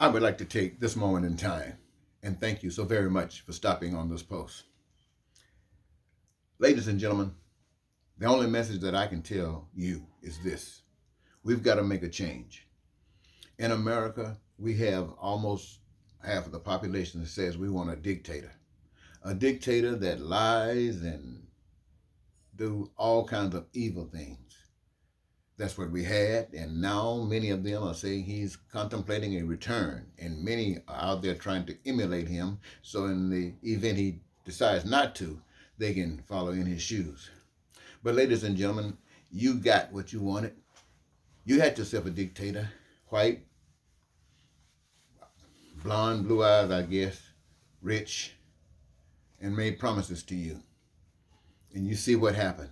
I would like to take this moment in time and thank you so very much for stopping on this post. Ladies and gentlemen, the only message that I can tell you is this: we've got to make a change. In America, we have almost half of the population that says we want a dictator that lies and do all kinds of evil things. That's what we had, and now many of them are saying he's contemplating a return, and many are out there trying to emulate him. So, in the event he decides not to, they can follow in his shoes. But, ladies and gentlemen, you got what you wanted. You had yourself a dictator, white, blonde, blue eyes, I guess, rich, and made promises to you. And you see what happened.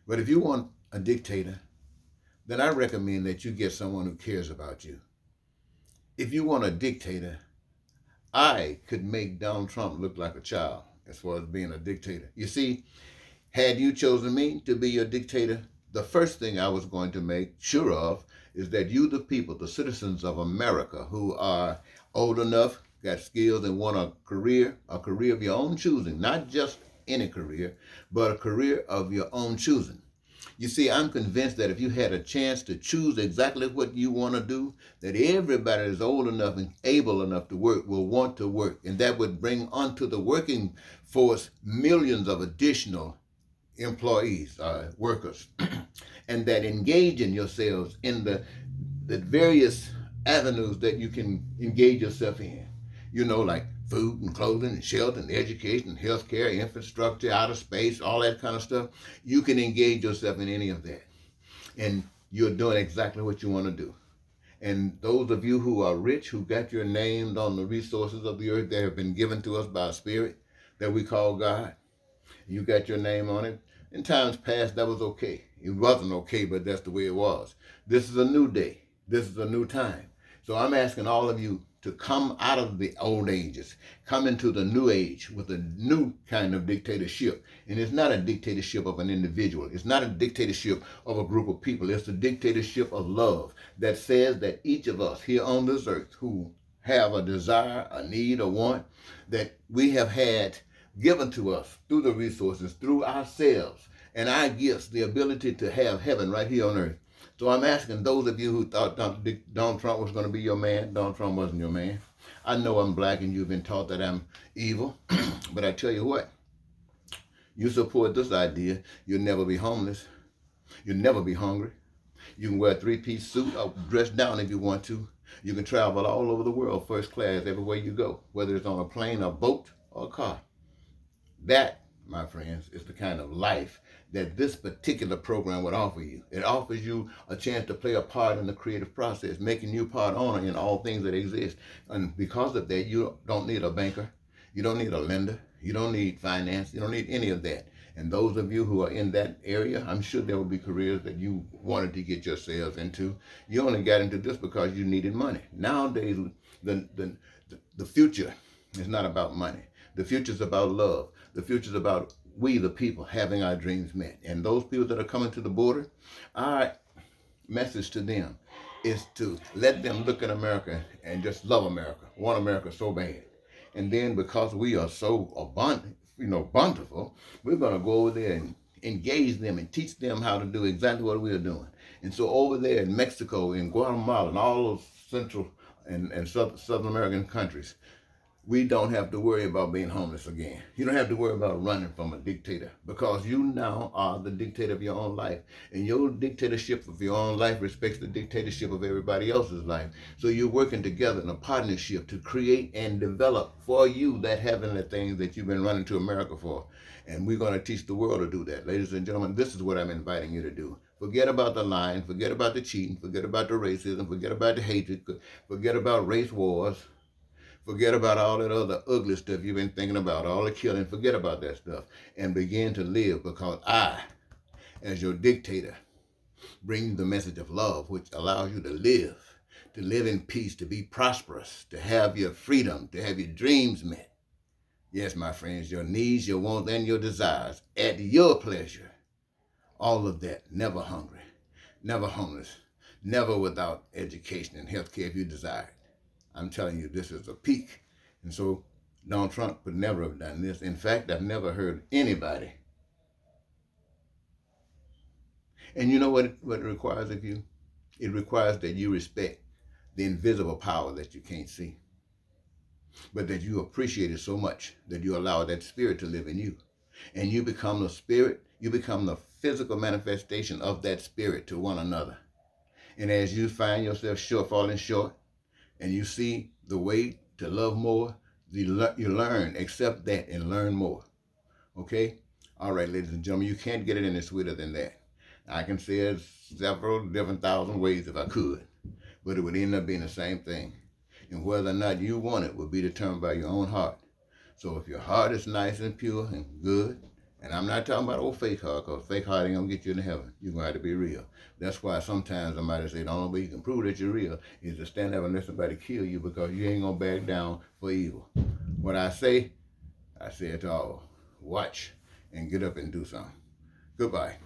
But if you want a dictator, then I recommend that you get someone who cares about you. If you want a dictator, I could make Donald Trump look like a child as far as being a dictator. You see, had you chosen me to be your dictator, the first thing I was going to make sure of is that you, the people, the citizens of America who are old enough, got skills, and want a career of your own choosing, not just any career, but a career of your own choosing. You see, I'm convinced that if you had a chance to choose exactly what you want to do, that everybody that's old enough and able enough to work will want to work. And that would bring onto the working force millions of additional employees, workers, and that engaging yourselves in the various avenues that you can engage yourself in. You know, like food and clothing and shelter and education and healthcare, infrastructure, outer space, all that kind of stuff. You can engage yourself in any of that. And you're doing exactly what you want to do. And those of you who are rich, who got your names on the resources of the earth that have been given to us by a spirit that we call God, you got your name on it. In times past, that was okay. It wasn't okay, but that's the way it was. This is a new day. This is a new time. So I'm asking all of you to come out of the old ages, come into the new age with a new kind of dictatorship. And it's not a dictatorship of an individual. It's not a dictatorship of a group of people. It's a dictatorship of love that says that each of us here on this earth who have a desire, a need, a want, that we have had given to us through the resources, through ourselves, and our gifts, the ability to have heaven right here on earth. So I'm asking those of you who thought Donald Trump was going to be your man, Donald Trump wasn't your man. I know I'm black and you've been taught that I'm evil, but I tell you what, you support this idea, you'll never be homeless, you'll never be hungry. You can wear a three-piece suit or dress down if you want to. You can travel all over the world, first class, everywhere you go, whether it's on a plane, a boat, or a car. That, my friends, is the kind of life that this particular program would offer you. It offers you a chance to play a part in the creative process, making you part owner in all things that exist. And because of that, you don't need a banker. You don't need a lender. You don't need finance. You don't need any of that. And those of you who are in that area, I'm sure there will be careers that you wanted to get yourselves into. You only got into this because you needed money. Nowadays, the future is not about money. The future is about love. The future is about we, the people, having our dreams met. And those people that are coming to the border, our message to them is to let them look at America and just love America, want America so bad. And then because we are so abundant, bountiful, we're going to go over there and engage them and teach them how to do exactly what we are doing. And so over there in Mexico, in Guatemala, and all those Central and Southern American countries, we don't have to worry about being homeless again. You don't have to worry about running from a dictator because you now are the dictator of your own life. And your dictatorship of your own life respects the dictatorship of everybody else's life. So you're working together in a partnership to create and develop for you that heavenly thing that you've been running to America for. And we're going to teach the world to do that. Ladies and gentlemen, this is what I'm inviting you to do. Forget about the lying, forget about the cheating, forget about the racism, forget about the hatred, forget about race wars. Forget about all that other ugly stuff you've been thinking about, all the killing. Forget about that stuff and begin to live because I, as your dictator, bring you the message of love, which allows you to live in peace, to be prosperous, to have your freedom, to have your dreams met. Yes, my friends, your needs, your wants, and your desires at your pleasure. All of that, never hungry, never homeless, never without education and health care if you desire it. I'm telling you, this is a peak. And so Donald Trump would never have done this. In fact, I've never heard anybody. And you know what it requires of you? It requires that you respect the invisible power that you can't see, but that you appreciate it so much that you allow that spirit to live in you. And you become the spirit, you become the physical manifestation of that spirit to one another. And as you find yourself falling short, and you see the way to love more, you learn, accept that and learn more. Okay? All right, ladies and gentlemen, you can't get it any sweeter than that. I can say it several different thousand ways if I could, but it would end up being the same thing. And whether or not you want it will be determined by your own heart. So if your heart is nice and pure and good, and I'm not talking about old fake heart, because fake heart ain't going to get you into heaven. You're going to have to be real. That's why sometimes somebody say the only way you can prove that you're real is to stand up and let somebody kill you, because you ain't going to back down for evil. What I say it to all. Watch and get up and do something. Goodbye.